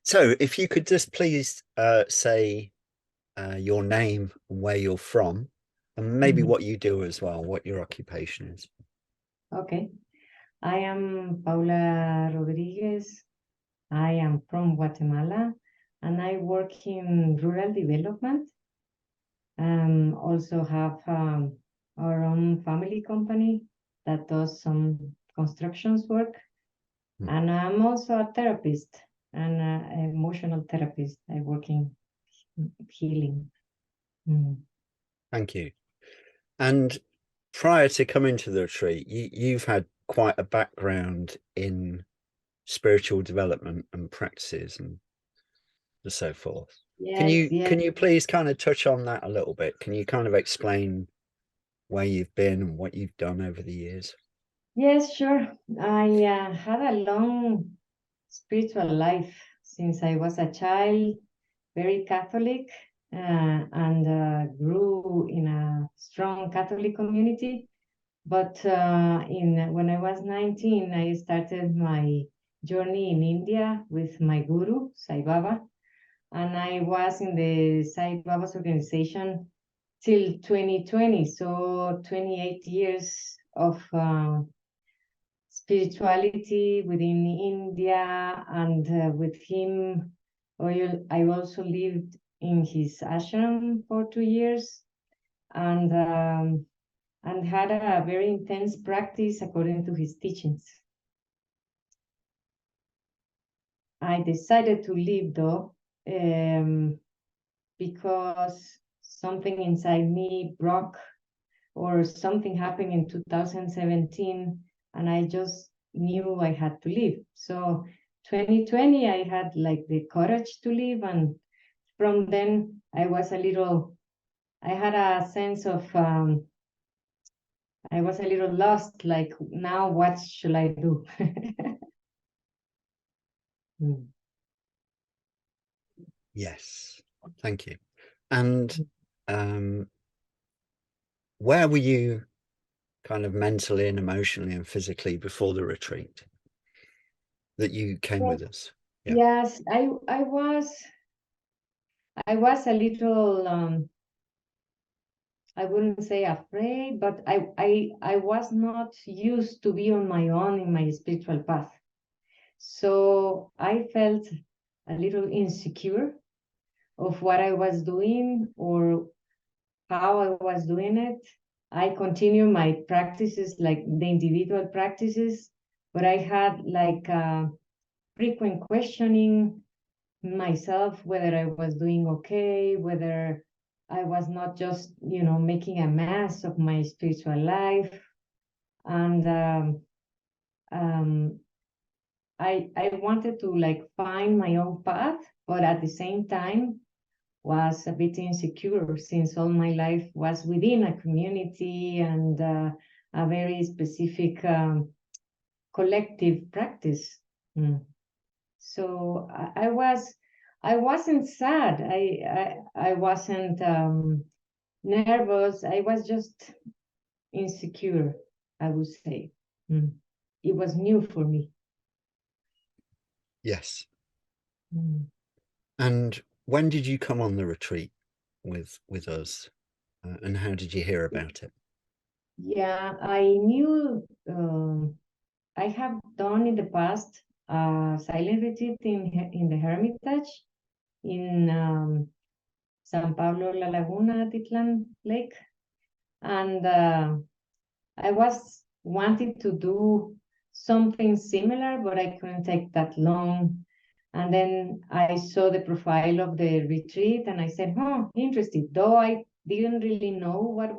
So if you could just please say your name and where you're from, and maybe Mhm. what you do as well, what your occupation is. Okay. I am Paola Rodriguez. I am from Guatemala and I work in rural development. Also have our own family company that does some constructions work. Hmm. And I'm also a therapist and an emotional therapist. I work in healing. Mm. Thank you. And prior to coming to the retreat, you've had quite a background in spiritual development and practices and so forth. Can Yes, you yes. can you please kind of touch on that a little bit? Can you kind of explain where you've been and what you've done over the years? Yes, sure. I had a long spiritual life since I was a child, very Catholic, and grew in a strong Catholic community. But in when I was 19, I started my journey in India with my guru, Sai Baba, and I was in the Sai Baba's organization till 2020, so 28 years of spirituality within India, and with him, I also lived in his ashram for 2 years, and had a very intense practice according to his teachings. I decided to leave though, because something inside me broke, or something happened in 2017, and I just knew I had to leave. So 2020, I had like the courage to leave, and from then I had a sense of, I was a little lost, like now what should I do? Mm. Yes, thank you. And um, where were you kind of mentally and emotionally and physically before the retreat that you came with us? Yeah. Yes, I was a little, I wouldn't say afraid, but I was not used to be on my own in my spiritual path. So I felt a little insecure of what I was doing or how I was doing it. I continue my practices, like the individual practices, but I had like frequent questioning myself whether I was doing okay, whether I was not just, making a mess of my spiritual life. And um, I wanted to like find my own path, but at the same time was a bit insecure since all my life was within a community and a very specific collective practice. Mm. So I wasn't sad. I wasn't nervous. I was just insecure, I would say. Mm. It was new for me. Yes. Mm. And when did you come on the retreat with us, and how did you hear about it? Yeah, I knew, I have done in the past silent retreat in the Hermitage in San Pablo La Laguna, Titlan Lake, and I was wanting to do something similar, but I couldn't take that long. And then I saw the profile of the retreat, and I said, "Oh, interesting." Though I didn't really know what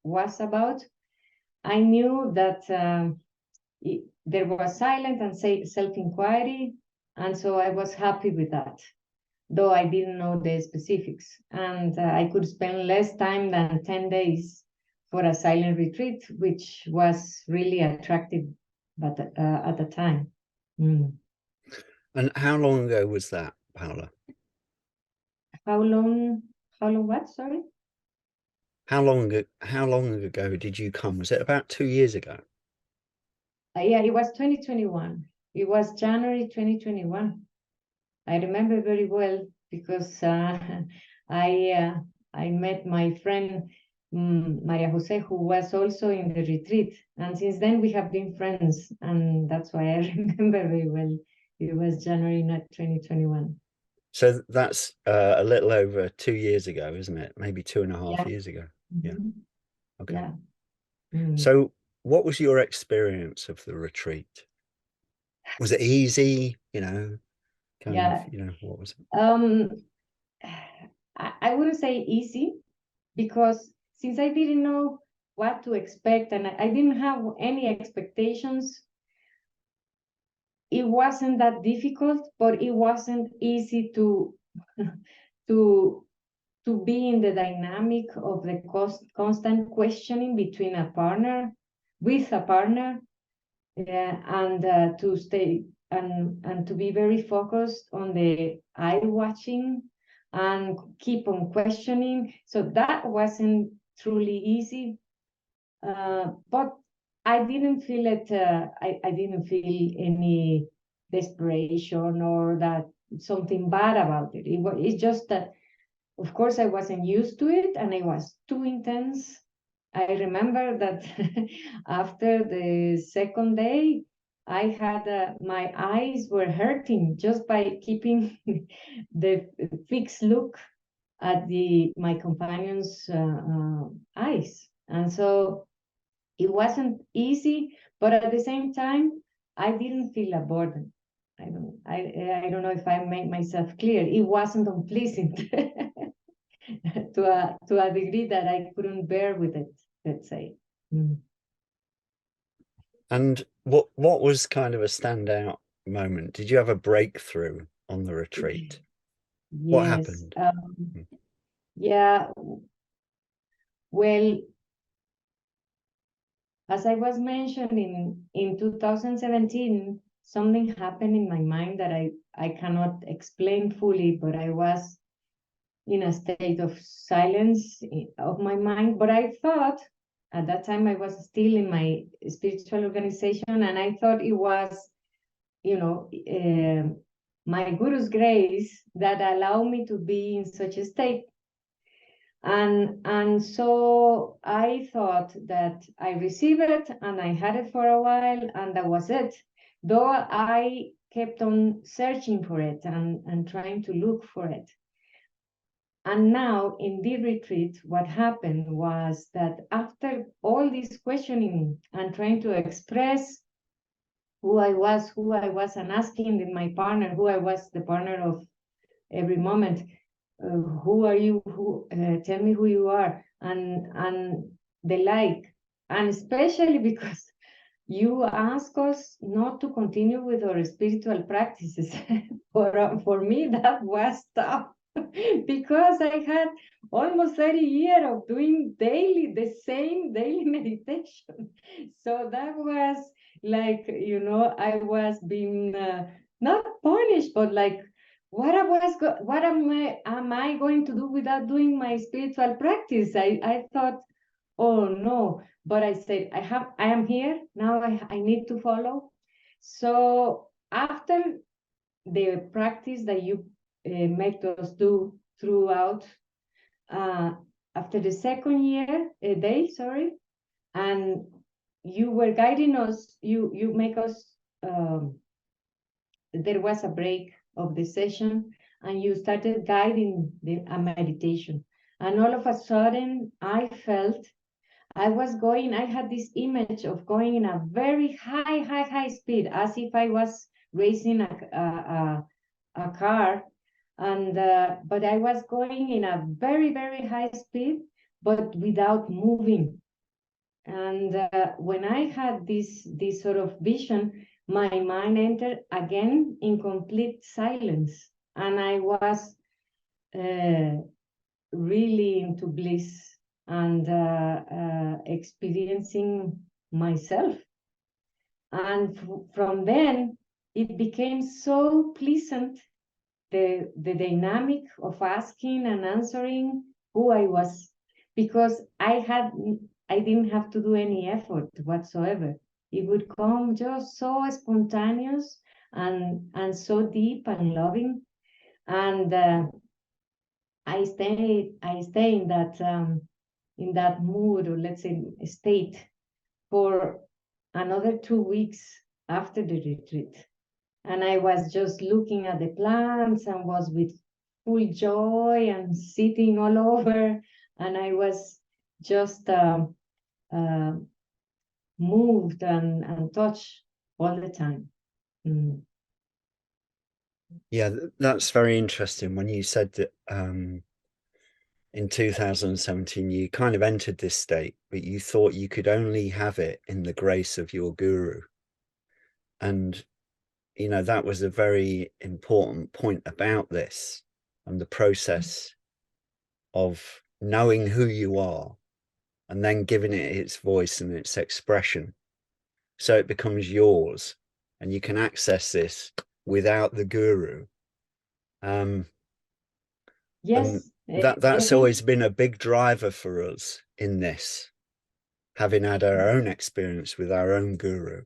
was about, I knew that there was silence and self-inquiry, and so I was happy with that, though I didn't know the specifics. And I could spend less time than 10 days for a silent retreat, which was really attractive but at the time. Mm. And how long ago was that, Paola? How long? How long? What? Sorry. How long ago did you come? Was it about 2 years ago? Yeah, it was 2021. It was January 2021. I remember very well because I I met my friend Maria Jose, who was also in the retreat, and since then we have been friends, and that's why I remember very well. It was January, not 2021. So that's a little over 2 years ago, isn't it? Maybe 2.5 Yeah. years ago. Yeah. Mhm. Okay. Yeah. Mm. So what was your experience of the retreat? Was it easy? Kind of, Yeah. what was it? I wouldn't say easy because since I didn't know what to expect and I didn't have any expectations, it wasn't that difficult, but it wasn't easy to to to be in the dynamic of the constant questioning between a partner with a partner, and to stay and to be very focused on the eye watching and keep on questioning. So that wasn't truly easy, but I didn't feel it. I didn't feel any desperation or that something bad about it. It's just that, of course, I wasn't used to it and it was too intense. I remember that after the second day, I had my eyes were hurting just by keeping the fixed look at the my companion's eyes, and so it wasn't easy. But at the same time, I didn't feel a burden. I don't know if I made myself clear. It wasn't unpleasant. To a degree that I couldn't bear with it, let's say. Mm. And what was kind of a standout moment? Did you have a breakthrough on the retreat? What Yes. happened? Yeah. Well, as I was mentioning, in 2017, something happened in my mind that I cannot explain fully, but I was in a state of silence of my mind. But I thought at that time I was still in my spiritual organization, and I thought it was, you know, my guru's grace that allowed me to be in such a state. And so I thought that I received it and I had it for a while and that was it. Though I kept on searching for it and trying to look for it. And now in the retreat, what happened was that after all this questioning and trying to express who I was, and asking my partner who I was, the partner of every moment, who are you? Who tell me who you are, and the like, and especially because you ask us not to continue with our spiritual practices. For me, that was tough because I had almost 30 years of doing the same daily meditation. So that was like, I was being not punished, but like, what am I going to do without doing my spiritual practice? I thought, oh no, but I said, I am here now. I need to follow. So after the practice that you make us do throughout, uh, after the second day, sorry, and you were guiding us, you make us, there was a break of the session and you started guiding a meditation. And all of a sudden, I felt I had this image of going in a very high speed, as if I was racing a car. And but I was going in a very high speed, but without moving. And when I had this sort of vision, my mind entered again in complete silence, and I was uh, really into bliss and experiencing myself. And from then, it became so pleasant, the dynamic of asking and answering who I was, because I didn't have to do any effort whatsoever. It would come just so spontaneous and so deep and loving. And I stay in that mood, or let's say state, for another 2 weeks after the retreat. And I was just looking at the plants and was with full joy and sitting all over. And I was just uh, moved and touched all the time. Mm. Yeah, that's very interesting when you said that in 2017 you kind of entered this state, but you thought you could only have it in the grace of your guru. And that was a very important point about this and the process of knowing who you are and then giving it its voice and its expression so it becomes yours and you can access this without the guru. And Yes, that's always definitely. been a big driver for us in this, having had our own experience with our own guru.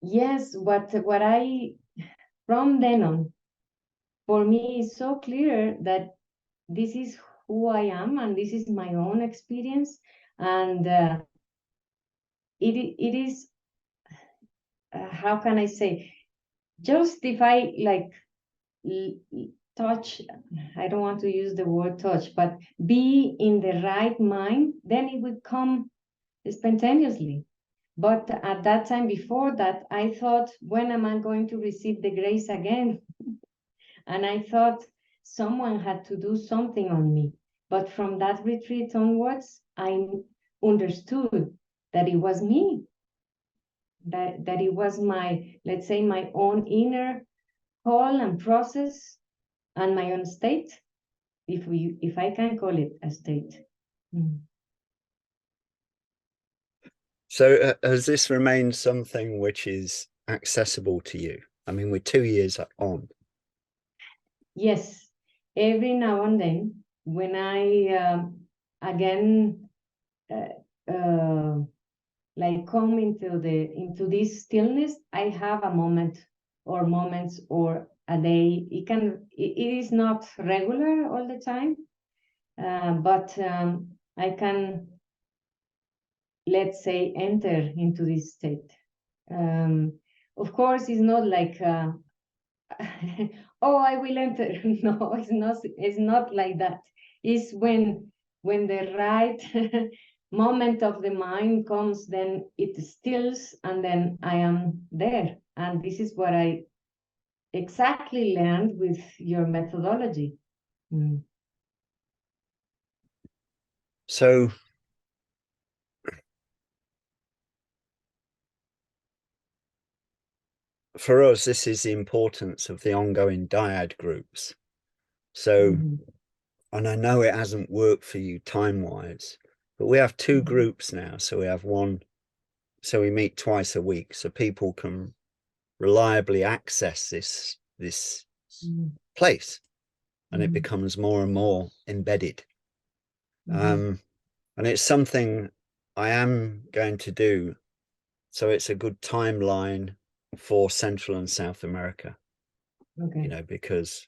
Yes, what I, from then on, for me is so clear that this is who I am and this is my own experience. And it is, how can I say, just if I like touch, I don't want to use the word touch, but be in the right mind, then it would come spontaneously. But at that time, before that, I thought, when am I going to receive the grace again? And I thought someone had to do something on me. But from that retreat onwards, I understood that it was me, that it was my, let's say, my own inner call and process and my own state, if I can call it a state. Mm. So has this remained something which is accessible to you? I mean, we're 2 years on. Yes, every now and then, when I again uh, uh, like come into this stillness, I have a moment or moments or a day. It is not regular all the time, but I can, let's say, enter into this state. Um, of course, it's not like oh, I will enter. No, it's not like that. It's when the right moment of the mind comes, then it stills, and then I am there. And this is what I exactly learned with your methodology. Mm. So for us, this is the importance of the ongoing dyad groups. So, Mhm. and I know it hasn't worked for you time-wise, but we have two Mhm. groups now. So we have one, so we meet twice a week, so people can reliably access this Mhm. place, and it Mhm. becomes more and more embedded. Mhm. Um, and it's something I am going to do. So it's a good timeline for Central and South America, Okay. because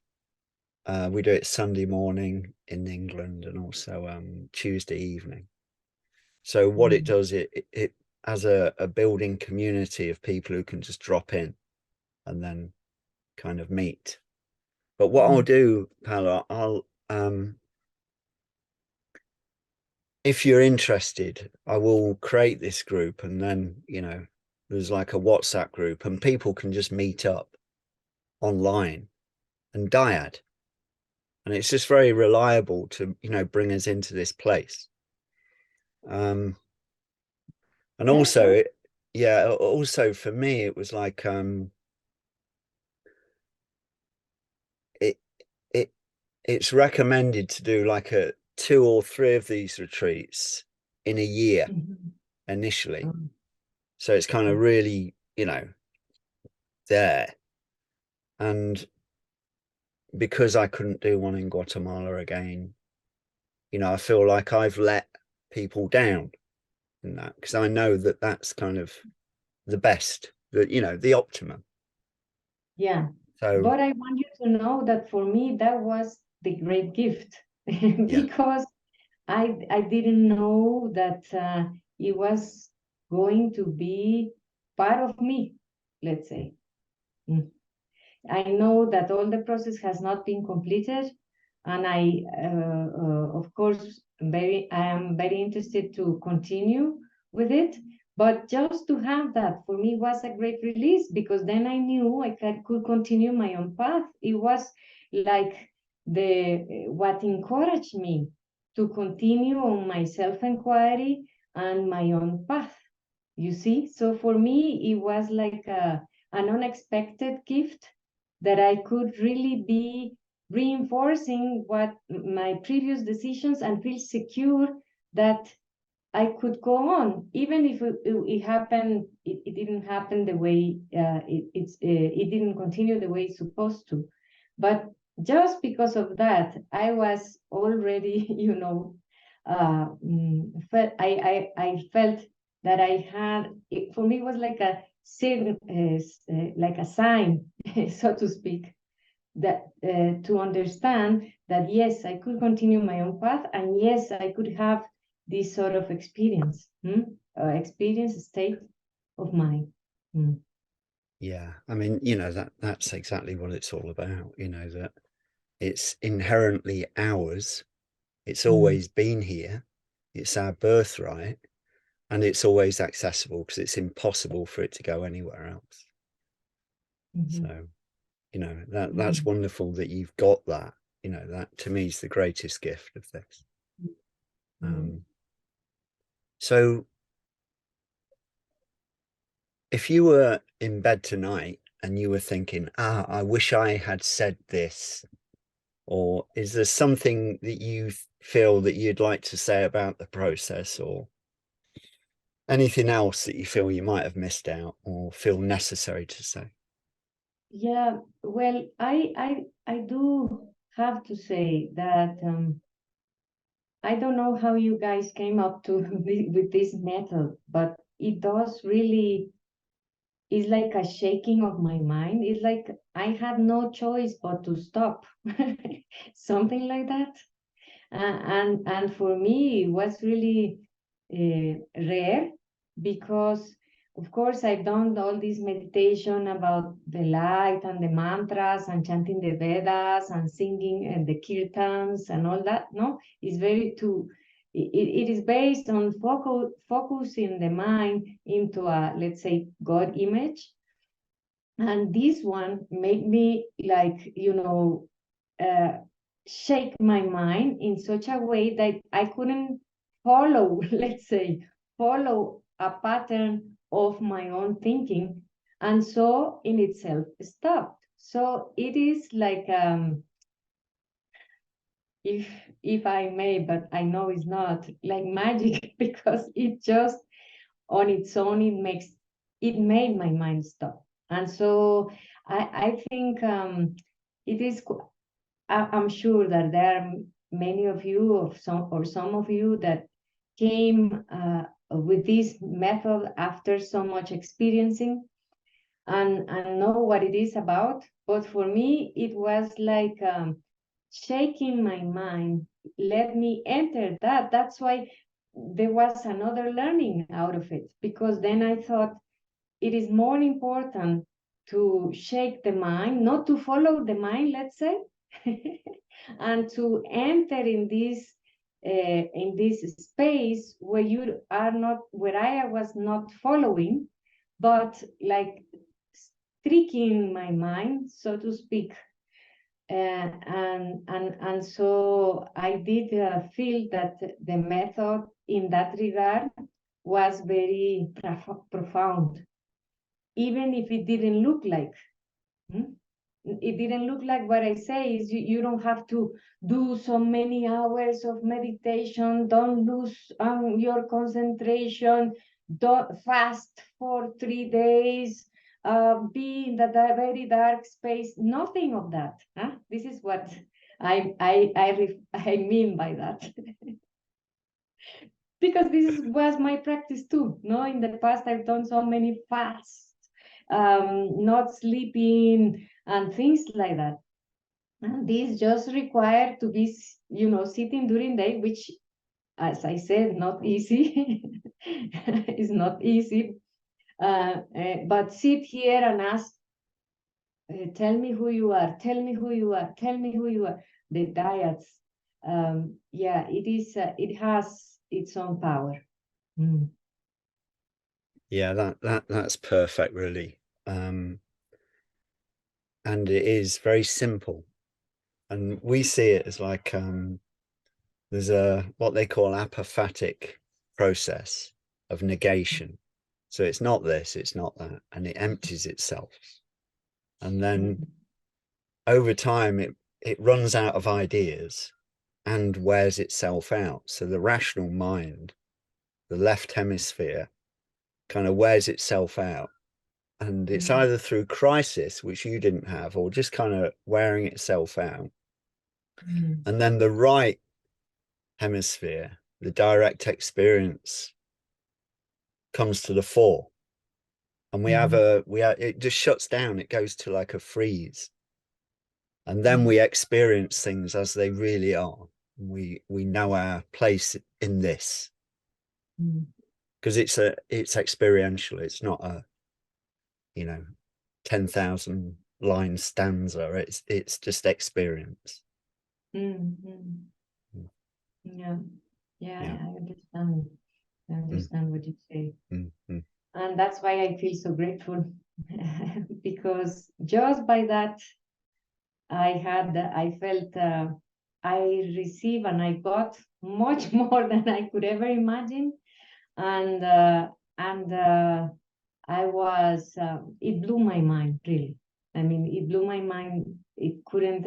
we do it Sunday morning in England and also Tuesday evening. So what it Mhm. does, it has a building community of people who can just drop in and then kind of meet. But what I'll Mhm. do, Paola, if you're interested, I will create this group, and then there's like a WhatsApp group and people can just meet up online and dyad, and it's just very reliable to bring us into this place. um and Yeah, sure. yeah, also for me it was like it it it's recommended to do like a 2 or 3 of these retreats in a year Mhm. initially, Um, so it's kind of really there. And because I couldn't do one in Guatemala again, I feel like I've let people down in that, because I know that that's kind of the best, the optimum. Yeah. So But I want you to know that for me, that was the great gift yeah, because I didn't know that it was going to be part of me, let's say. Mm. I know that all the process has not been completed, and of course, I am very interested to continue with it. But just to have that for me was a great release because then I knew could continue my own path. It was like the what encouraged me to continue on my self-inquiry and my own path. You see, so for me, it was like an unexpected gift that I could really be reinforcing what my previous decisions and feel secure that I could go on, even if it happened. It didn't happen the way it didn't continue the way it's supposed to. But just because of that, I was already, I felt that I had. For me, it was like a like a sign, so to speak, that to understand that yes, I could continue my own path, and yes, I could have this sort of experience state of mind. Mm. yeah. I mean, that's exactly what it's all about. That it's inherently ours. It's Mm. always been here. It's our birthright, and it's always accessible because it's impossible for it to go anywhere else. Mm-hmm. So, that's Mm. wonderful that you've got that. That to me is the greatest gift of this. Mm. So if you were in bed tonight and you were thinking, I wish I had said this, or is there something that you feel that you'd like to say about the process, or anything else that you feel you might have missed out or feel necessary to say? Yeah, well, I do have to say that I don't know how you guys came up to with this method, but it does really. It's like a shaking of my mind. It's like I had no choice but to stop, something like that. And for me, it was really rare because, of course, I've done all this meditation about the light and the mantras and chanting the Vedas and singing and the kirtans and all that. No, it's very too. It is based on focusing the mind into a, let's say, God image. And this one made me like, uh, shake my mind in such a way that I couldn't follow, let's say, follow a pattern of my own thinking. And so in itself stopped. So it is like, if if I may, but I know it's not like magic because it just on its own it made my mind stop. And so I think it is I'm sure that there are many of you or some of you that came with this method after so much experiencing and know what it is about. But for me, it was like shaking my mind. Let me enter that. That's why there was another learning out of it, because then I thought it is more important to shake the mind, not to follow the mind, let's say, and to enter in this space where you are not, where I was not following, but like tricking my mind, so to speak. And so I did feel that the method in that regard was very profound, even if it didn't look like. Hmm? It didn't look like what I say is you don't have to do so many hours of meditation, don't lose your concentration, don't fast for 3 days, be in the very dark space, nothing of that. Huh? This is what I mean by that. Because was my practice too. No, in the past I've done so many fasts not sleeping, and things like that. And this just required to be, sitting during the day, which, as I said, not easy. It's not easy. But sit here and ask, tell me who you are, tell me who you are, tell me who you are. The diets, yeah, it is. It has its own power. Mm. Yeah, that's perfect, really. And it is very simple. And we see it as like there's what they call apophatic process of negation. So it's not this, it's not that, and it empties itself. And then over time it runs out of ideas and wears itself out. So the rational mind, the left hemisphere, kind of wears itself out. And it's either through crisis, which you didn't have, or just kind of wearing itself out. And then the right hemisphere, the direct experience, comes to the fore. And it just shuts down. It goes to like a freeze. And then we experience things as they really are. We know our place in this. Because it's experiential. It's not a, 10,000 line stanza. It's just experience. Yeah, Yeah. I understand. I understand what you say. Mm. And that's why I feel so grateful. Because just by that, I felt, I received and I got much more than I could ever imagine. And I was, it blew my mind, really. I mean, it blew my mind. It couldn't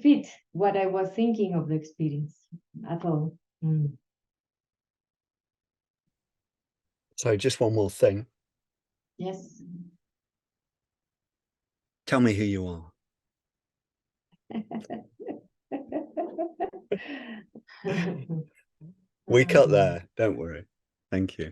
fit what I was thinking of the experience at all. So just one more thing. Yes. Tell me who you are. We cut there. Don't worry. Thank you.